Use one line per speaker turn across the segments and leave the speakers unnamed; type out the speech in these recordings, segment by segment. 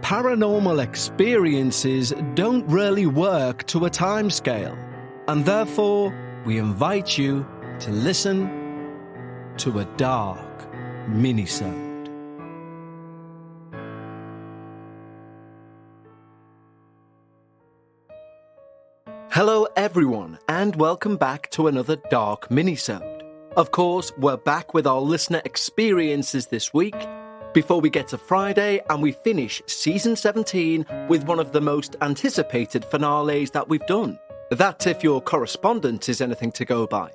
paranormal experiences don't really work to a timescale, and therefore we invite you to listen to a Dark Minisode. Hello everyone, and welcome back to another Dark Minisode. Of course, we're back with our listener experiences this week, before we get to Friday and we finish Season 17 with one of the most anticipated finales that we've done. That's if your correspondence is anything to go by.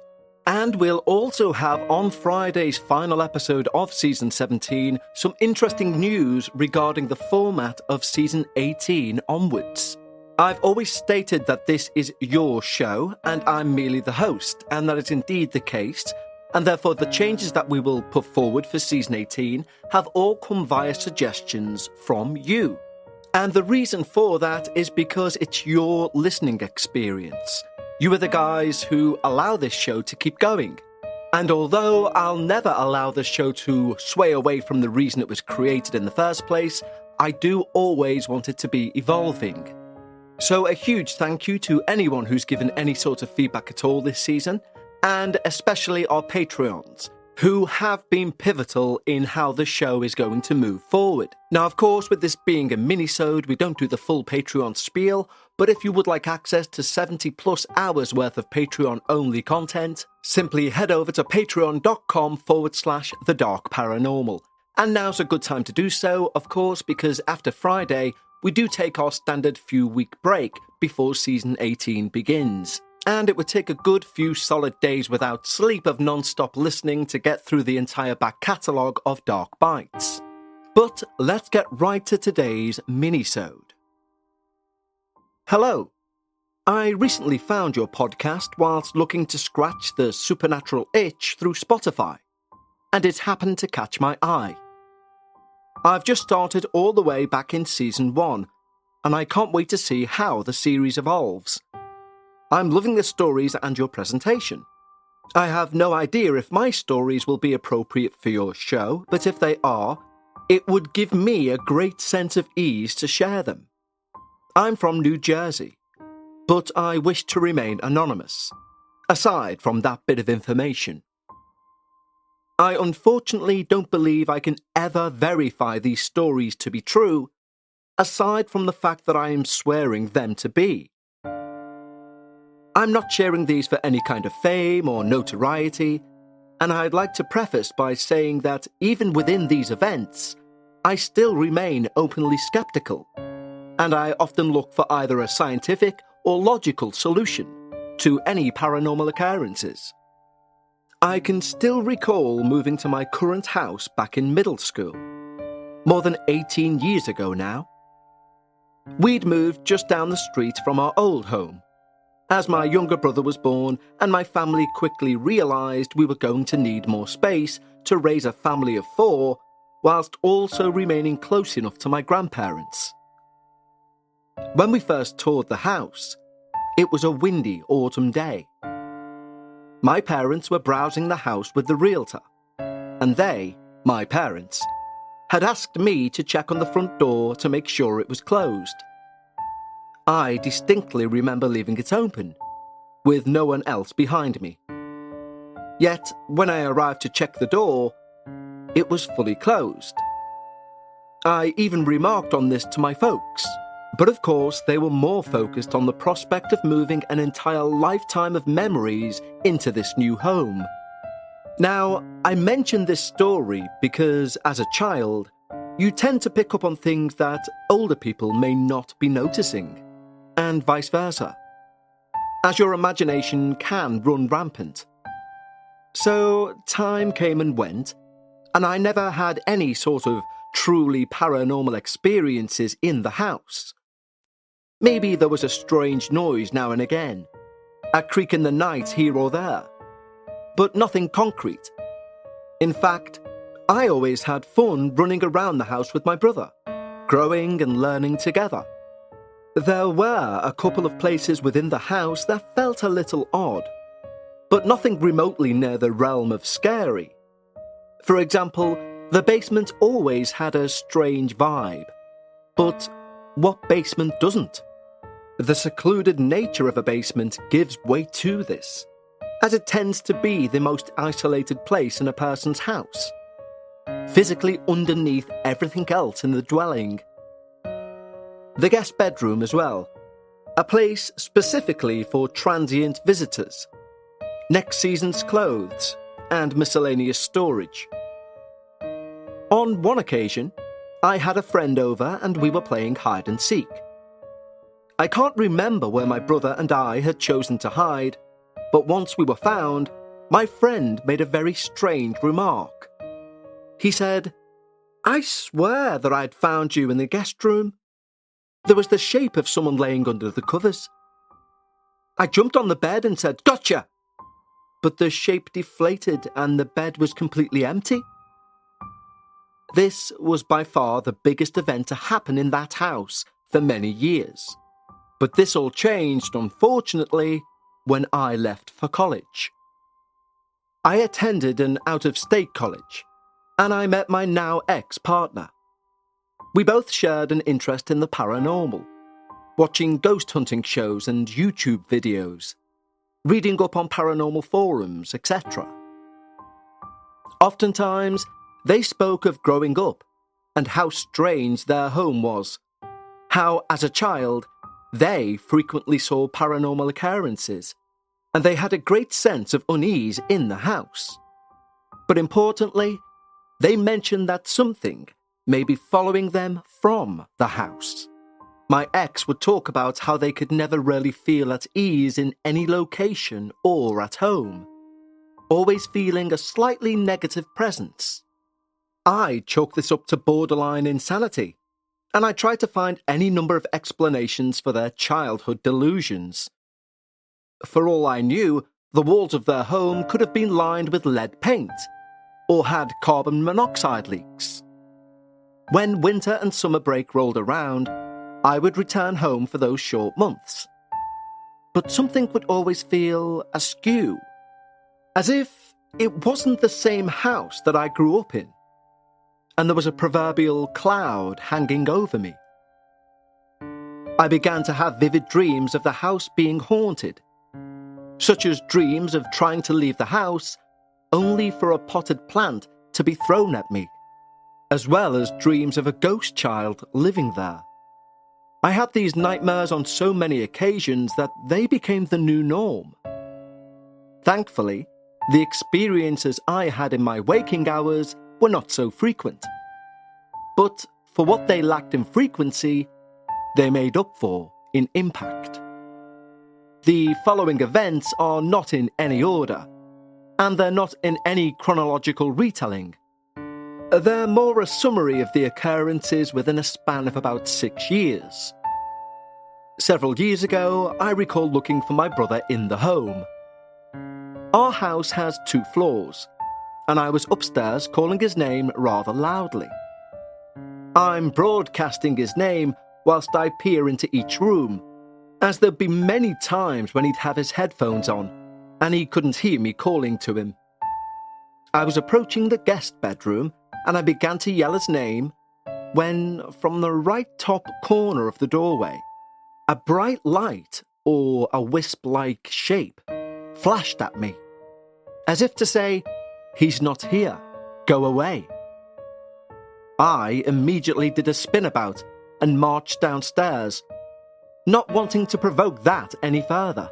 And we'll also have on Friday's final episode of Season 17 some interesting news regarding the format of Season 18 onwards. I've always stated that this is your show and I'm merely the host, and that is indeed the case, and therefore the changes that we will put forward for Season 18 have all come via suggestions from you. And the reason for that is because it's your listening experience. You are the guys who allow this show to keep going. And although I'll never allow the show to sway away from the reason it was created in the first place, I do always want it to be evolving. So a huge thank you to anyone who's given any sort of feedback at all this season, and especially our Patreons, who have been pivotal in how the show is going to move forward. Now, of course, with this being a minisode, we don't do the full Patreon spiel, but if you would like access to 70 plus hours worth of Patreon-only content, simply head over to patreon.com/The Dark Paranormal. And now's a good time to do so, of course, because after Friday, we do take our standard few-week break before Season 18 begins. And it would take a good few solid days without sleep of non-stop listening to get through the entire back catalogue of Dark Bites. But let's get right to today's minisode. Hello. I recently found your podcast whilst looking to scratch the supernatural itch through Spotify, and it happened to catch my eye. I've just started all the way back in Season 1, and I can't wait to see how the series evolves. I'm loving the stories and your presentation. I have no idea if my stories will be appropriate for your show, but if they are, it would give me a great sense of ease to share them. I'm from New Jersey, but I wish to remain anonymous, aside from that bit of information. I unfortunately don't believe I can ever verify these stories to be true, aside from the fact that I am swearing them to be. I'm not sharing these for any kind of fame or notoriety, and I'd like to preface by saying that even within these events, I still remain openly skeptical, and I often look for either a scientific or logical solution to any paranormal occurrences. I can still recall moving to my current house back in middle school, more than 18 years ago now. We'd moved just down the street from our old home, as my younger brother was born and my family quickly realised we were going to need more space to raise a family of 4, whilst also remaining close enough to my grandparents. When we first toured the house, it was a windy autumn day. My parents were browsing the house with the realtor, and they, my parents, had asked me to check on the front door to make sure it was closed. I distinctly remember leaving it open, with no one else behind me. Yet, when I arrived to check the door, it was fully closed. I even remarked on this to my folks, but of course they were more focused on the prospect of moving an entire lifetime of memories into this new home. Now, I mention this story because, as a child, you tend to pick up on things that older people may not be noticing, and vice versa, as your imagination can run rampant. So, time came and went, and I never had any sort of truly paranormal experiences in the house. Maybe there was a strange noise now and again, a creak in the night here or there, but nothing concrete. In fact, I always had fun running around the house with my brother, growing and learning together. There were a couple of places within the house that felt a little odd, but nothing remotely near the realm of scary. For example, the basement always had a strange vibe, But what basement doesn't? The secluded nature of a basement gives way to this, as it tends to be the most isolated place in a person's house, physically underneath everything else in the dwelling. The guest bedroom as well, a place specifically for transient visitors, next season's clothes, and miscellaneous storage. On one occasion, I had a friend over and we were playing hide and seek. I can't remember where my brother and I had chosen to hide, but once we were found, my friend made a very strange remark. He said, "I swear that I'd found you in the guest room. There was the shape of someone laying under the covers. I jumped on the bed and said, 'Gotcha!' But the shape deflated and the bed was completely empty." This was by far the biggest event to happen in that house for many years. But this all changed, unfortunately, when I left for college. I attended an out-of-state college, and I met my now ex-partner. We both shared an interest in the paranormal, watching ghost hunting shows and YouTube videos, reading up on paranormal forums, etc. Oftentimes, they spoke of growing up and how strange their home was, how, as a child, they frequently saw paranormal occurrences, and they had a great sense of unease in the house. But importantly, they mentioned that something may be following them from the house. My ex would talk about how they could never really feel at ease in any location or at home, always feeling a slightly negative presence. I chalked this up to borderline insanity, and I tried to find any number of explanations for their childhood delusions. For all I knew, the walls of their home could have been lined with lead paint, or had carbon monoxide leaks. When winter and summer break rolled around, I would return home for those short months. But something would always feel askew, as if it wasn't the same house that I grew up in, and there was a proverbial cloud hanging over me. I began to have vivid dreams of the house being haunted, such as dreams of trying to leave the house only for a potted plant to be thrown at me, as well as dreams of a ghost child living there. I had these nightmares on so many occasions that they became the new norm. Thankfully, the experiences I had in my waking hours were not so frequent. But for what they lacked in frequency, they made up for in impact. The following events are not in any order, and they're not in any chronological retelling. They're more a summary of the occurrences within a span of about 6 years. Several years ago, I recall looking for my brother in the home. Our house has 2 floors, and I was upstairs calling his name rather loudly. I'm broadcasting his name whilst I peer into each room, as there'd be many times when he'd have his headphones on, and he couldn't hear me calling to him. I was approaching the guest bedroom, and I began to yell his name, when, from the right top corner of the doorway, a bright light, or a wisp-like shape, flashed at me, as if to say, "He's not here, go away." I immediately did a spin about and marched downstairs, not wanting to provoke that any further.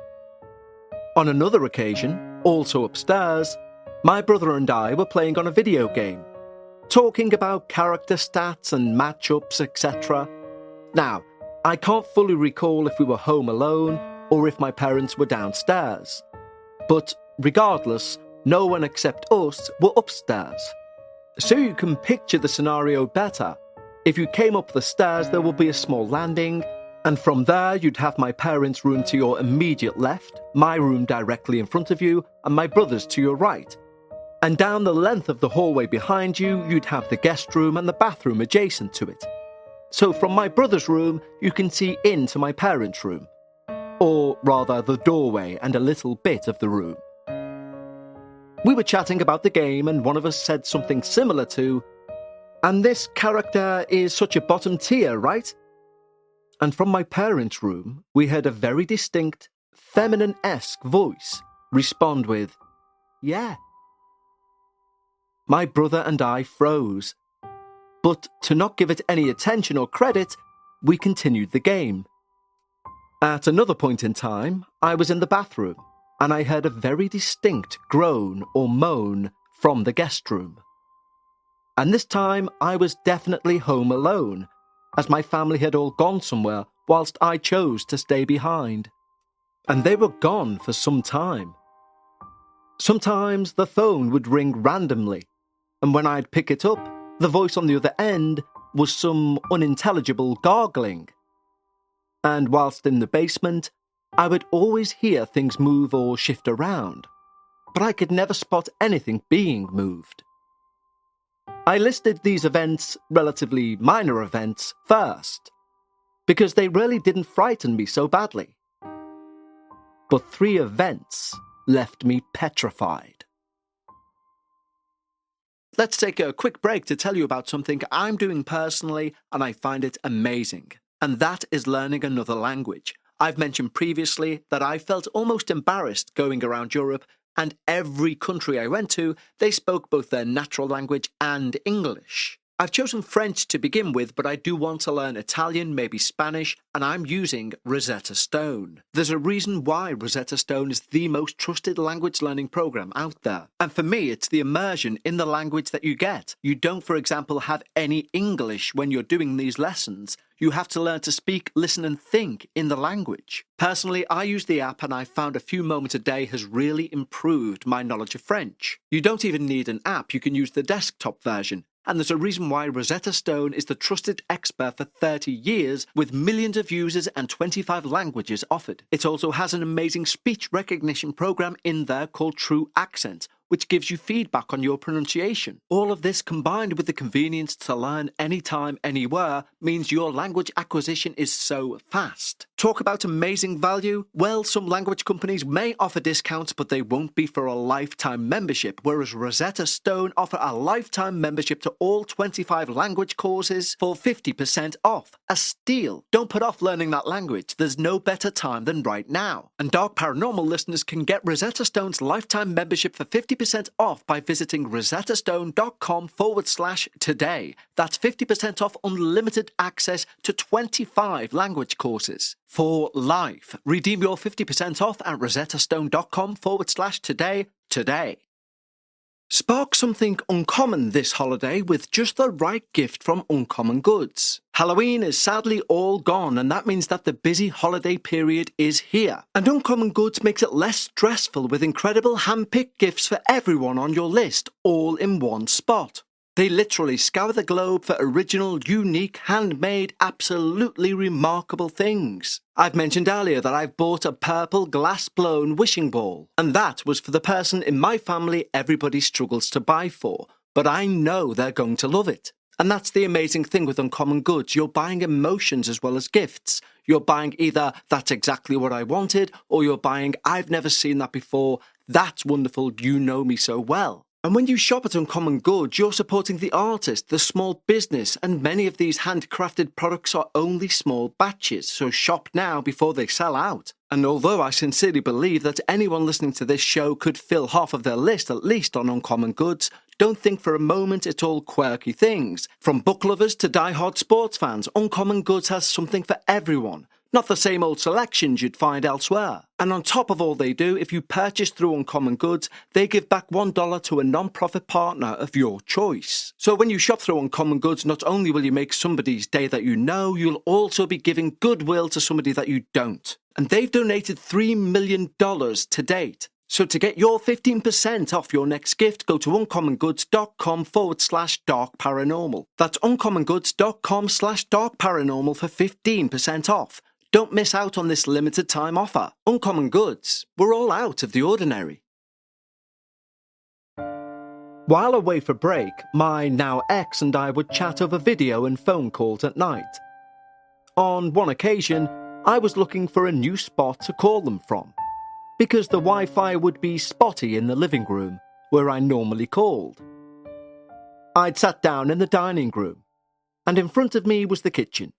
On another occasion, also upstairs, my brother and I were playing on a video game, talking about character stats and matchups, etc. Now, I can't fully recall if we were home alone or if my parents were downstairs. But regardless, no one except us were upstairs. So you can picture the scenario better. If you came up the stairs, there would be a small landing, and from there you'd have my parents' room to your immediate left, my room directly in front of you, and my brother's to your right. And down the length of the hallway behind you, you'd have the guest room and the bathroom adjacent to it. So from my brother's room, you can see into my parents' room. Or rather, the doorway and a little bit of the room. We were chatting about the game and one of us said something similar to, And this character is such a bottom tier, right? And from my parents' room, we heard a very distinct, feminine-esque voice respond with, "Yeah." My brother and I froze. But to not give it any attention or credit, we continued the game. At another point in time, I was in the bathroom, and I heard a very distinct groan or moan from the guest room. And this time, I was definitely home alone, as my family had all gone somewhere whilst I chose to stay behind. And they were gone for some time. Sometimes the phone would ring randomly, and when I'd pick it up, the voice on the other end was some unintelligible gargling. And whilst in the basement, I would always hear things move or shift around, but I could never spot anything being moved. I listed these events, relatively minor events, first, because they really didn't frighten me so badly. But 3 events left me petrified. Let's take a quick break to tell you about something I'm doing personally and I find it amazing, and that is learning another language. I've mentioned previously that I felt almost embarrassed going around Europe, and every country I went to, they spoke both their natural language and English. I've chosen French to begin with, but I do want to learn Italian, maybe Spanish, and I'm using Rosetta Stone. There's a reason why Rosetta Stone is the most trusted language learning program out there. And for me, it's the immersion in the language that you get. You don't, for example, have any English when you're doing these lessons. You have to learn to speak, listen, and think in the language. Personally, I use the app and I found a few moments a day has really improved my knowledge of French. You don't even need an app, you can use the desktop version. And there's a reason why Rosetta Stone is the trusted expert for 30 years with millions of users and 25 languages offered. It also has an amazing speech recognition program in there called True Accent, which gives you feedback on your pronunciation. All of this combined with the convenience to learn anytime, anywhere, means your language acquisition is so fast. Talk about amazing value? Well, some language companies may offer discounts, but they won't be for a lifetime membership, whereas Rosetta Stone offer a lifetime membership to all 25 language courses for 50% off. A steal. Don't put off learning that language. There's no better time than right now. And Dark Paranormal listeners can get Rosetta Stone's lifetime membership for 50% off by visiting rosettastone.com/today. That's 50% off unlimited access to 25 language courses. For life. Redeem your 50% off at rosettastone.com/today today. Spark something uncommon this holiday with just the right gift from Uncommon Goods. Halloween is sadly all gone, and that means that the busy holiday period is here. And Uncommon Goods makes it less stressful with incredible hand-picked gifts for everyone on your list, all in one spot. They literally scour the globe for original, unique, handmade, absolutely remarkable things. I've mentioned earlier that I've bought a purple glass-blown wishing ball, and that was for the person in my family everybody struggles to buy for, but I know they're going to love it. And that's the amazing thing with Uncommon Goods. You're buying emotions as well as gifts. You're buying either that's exactly what I wanted, or you're buying I've never seen that before, that's wonderful, you know me so well. And when you shop at Uncommon Goods, you're supporting the artist, the small business, and many of these handcrafted products are only small batches, so shop now before they sell out. And although I sincerely believe that anyone listening to this show could fill half of their list at least on Uncommon Goods, don't think for a moment it's all quirky things. From book lovers to die-hard sports fans, Uncommon Goods has something for everyone. Not the same old selections you'd find elsewhere. And on top of all they do, if you purchase through Uncommon Goods, they give back $1 to a non-profit partner of your choice. So when you shop through Uncommon Goods, not only will you make somebody's day that you know, you'll also be giving goodwill to somebody that you don't. And they've donated $3 million to date. So to get your 15% off your next gift, go to uncommongoods.com/darkparanormal. That's uncommongoods.com/darkparanormal for 15% off. Don't miss out on this limited time offer. Uncommon Goods. We're all out of the ordinary. While away for break, my now ex and I would chat over video and phone calls at night. On one occasion, I was looking for a new spot to call them from, because the Wi-Fi would be spotty in the living room, where I normally called. I'd sat down in the dining room, and in front of me was the kitchen.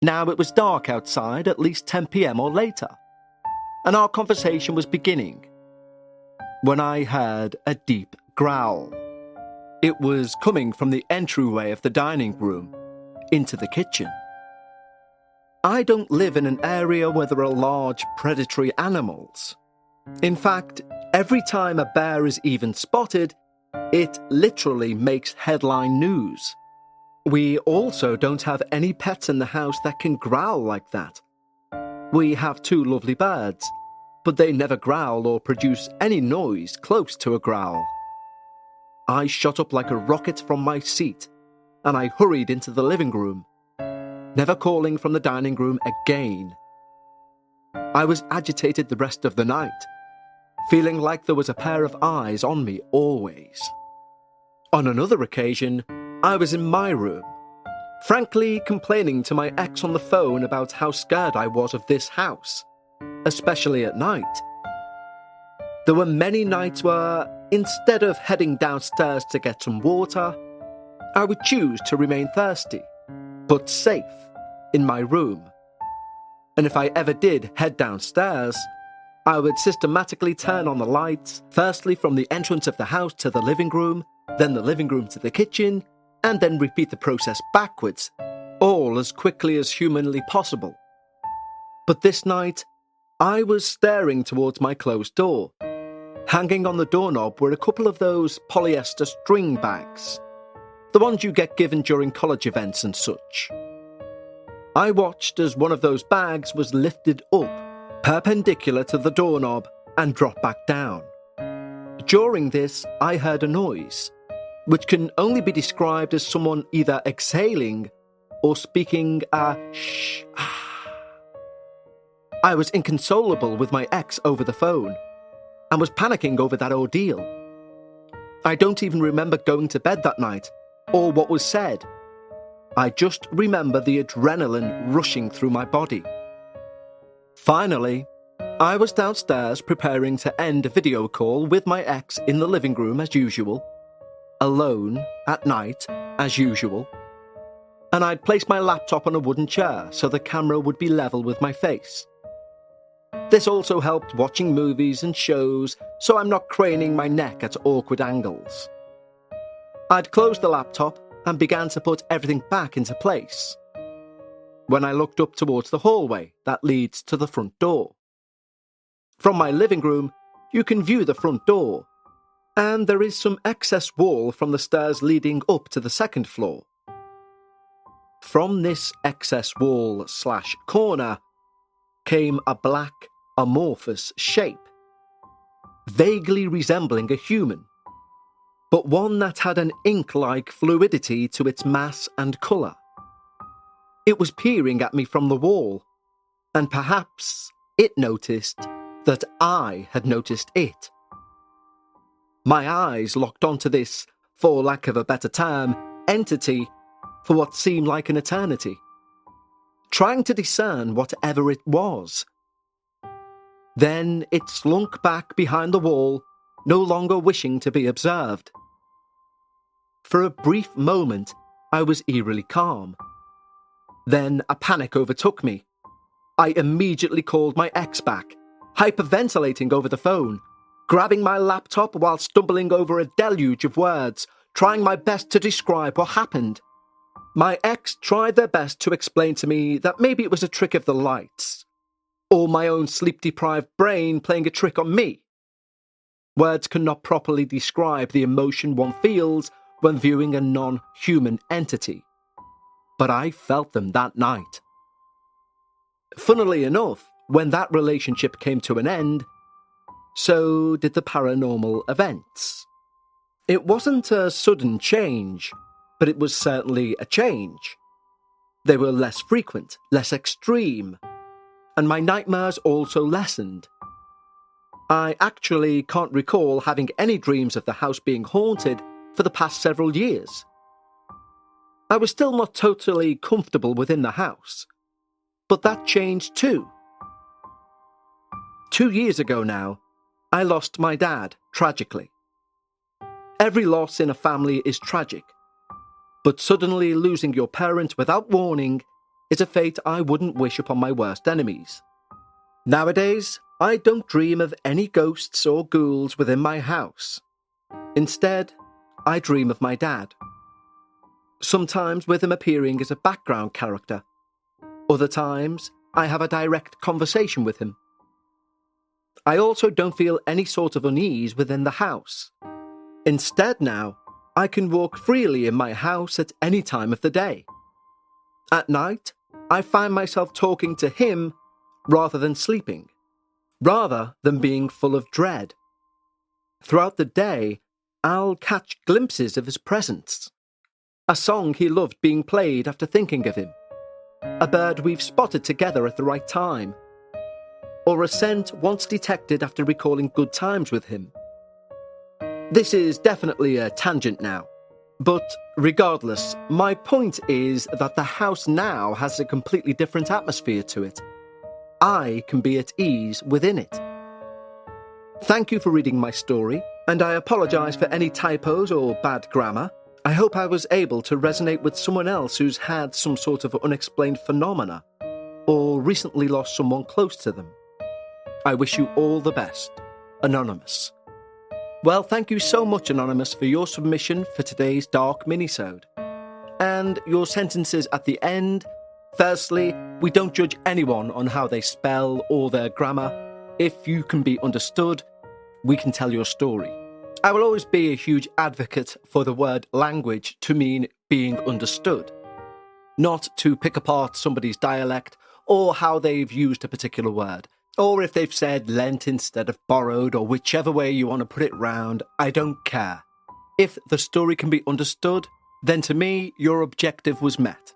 Now it was dark outside, at least 10 p.m. or later, and our conversation was beginning when I heard a deep growl. It was coming from the entryway of the dining room into the kitchen. I don't live in an area where there are large predatory animals. In fact, every time a bear is even spotted, it literally makes headline news. We also don't have any pets in the house that can growl like that. We have 2 lovely birds, but they never growl or produce any noise close to a growl. I shot up like a rocket from my seat, and I hurried into the living room, never calling from the dining room again. I was agitated the rest of the night, feeling like there was a pair of eyes on me always. On another occasion, I was in my room, frankly complaining to my ex on the phone about how scared I was of this house, especially at night. There were many nights where, instead of heading downstairs to get some water, I would choose to remain thirsty, but safe, in my room. And if I ever did head downstairs, I would systematically turn on the lights, firstly from the entrance of the house to the living room, then the living room to the kitchen, and then repeat the process backwards, all as quickly as humanly possible. But this night, I was staring towards my closed door. Hanging on the doorknob were a couple of those polyester string bags, the ones you get given during college events and such. I watched as one of those bags was lifted up, perpendicular to the doorknob, and dropped back down. During this, I heard a noise, which can only be described as someone either exhaling or speaking a shh. I was inconsolable with my ex over the phone, and was panicking over that ordeal. I don't even remember going to bed that night, or what was said. I just remember the adrenaline rushing through my body. Finally, I was downstairs preparing to end a video call with my ex in the living room as usual, alone at night as usual, and I'd placed my laptop on a wooden chair so the camera would be level with my face. This also helped watching movies and shows so I'm not craning my neck at awkward angles. I'd closed the laptop and began to put everything back into place when I looked up towards the hallway that leads to the front door. From my living room, you can view the front door, and there is some excess wall from the stairs leading up to the second floor. From this excess wall/corner came a black, amorphous shape, vaguely resembling a human, but one that had an ink-like fluidity to its mass and colour. It was peering at me from the wall, and perhaps it noticed that I had noticed it. My eyes locked onto this, for lack of a better term, entity for what seemed like an eternity, trying to discern whatever it was. Then it slunk back behind the wall, no longer wishing to be observed. For a brief moment, I was eerily calm. Then a panic overtook me. I immediately called my ex back, hyperventilating over the phone, grabbing my laptop while stumbling over a deluge of words, trying my best to describe what happened. My ex tried their best to explain to me that maybe it was a trick of the lights, or my own sleep-deprived brain playing a trick on me. Words cannot properly describe the emotion one feels when viewing a non-human entity, but I felt them that night. Funnily enough, when that relationship came to an end, so did the paranormal events. It wasn't a sudden change, but it was certainly a change. They were less frequent, less extreme, and my nightmares also lessened. I actually can't recall having any dreams of the house being haunted for the past several years. I was still not totally comfortable within the house, but that changed too. 2 years ago now, I lost my dad, tragically. Every loss in a family is tragic, but suddenly losing your parent without warning is a fate I wouldn't wish upon my worst enemies. Nowadays, I don't dream of any ghosts or ghouls within my house. Instead, I dream of my dad. Sometimes with him appearing as a background character. Other times, I have a direct conversation with him. I also don't feel any sort of unease within the house. Instead now, I can walk freely in my house at any time of the day. At night, I find myself talking to him rather than sleeping, rather than being full of dread. Throughout the day, I'll catch glimpses of his presence. A song he loved being played after thinking of him. A bird we've spotted together at the right time. Or a scent once detected after recalling good times with him. This is definitely a tangent now. But regardless, my point is that the house now has a completely different atmosphere to it. I can be at ease within it. Thank you for reading my story, and I apologise for any typos or bad grammar. I hope I was able to resonate with someone else who's had some sort of unexplained phenomena, or recently lost someone close to them. I wish you all the best. Anonymous. Well, thank you so much, Anonymous, for your submission for today's Dark Minisode. And your sentences at the end. Firstly, we don't judge anyone on how they spell or their grammar. If you can be understood, we can tell your story. I will always be a huge advocate for the word language to mean being understood, not to pick apart somebody's dialect or how they've used a particular word, or if they've said lent instead of borrowed, or whichever way you want to put it round. I don't care. If the story can be understood, then to me, your objective was met.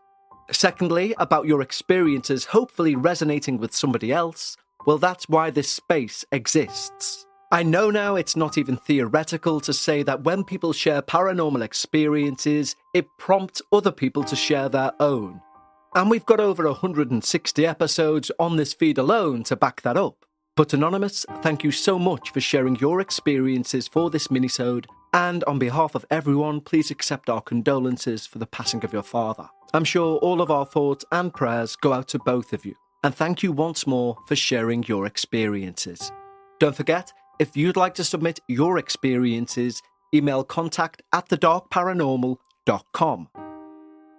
Secondly, about your experiences hopefully resonating with somebody else, well, that's why this space exists. I know now it's not even theoretical to say that when people share paranormal experiences, it prompts other people to share their own. And we've got over 160 episodes on this feed alone to back that up. But Anonymous, thank you so much for sharing your experiences for this minisode, and on behalf of everyone, please accept our condolences for the passing of your father. I'm sure all of our thoughts and prayers go out to both of you, and thank you once more for sharing your experiences. Don't forget, if you'd like to submit your experiences, email contact@thedarkparanormal.com.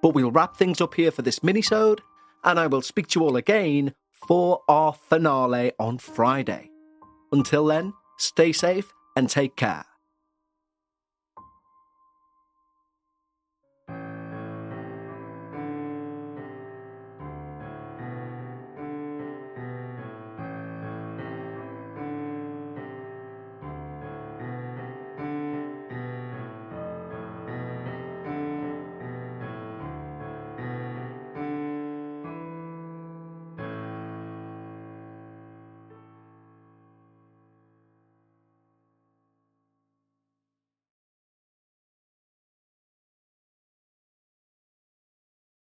But we'll wrap things up here for this minisode, and I will speak to you all again for our finale on Friday. Until then, stay safe and take care.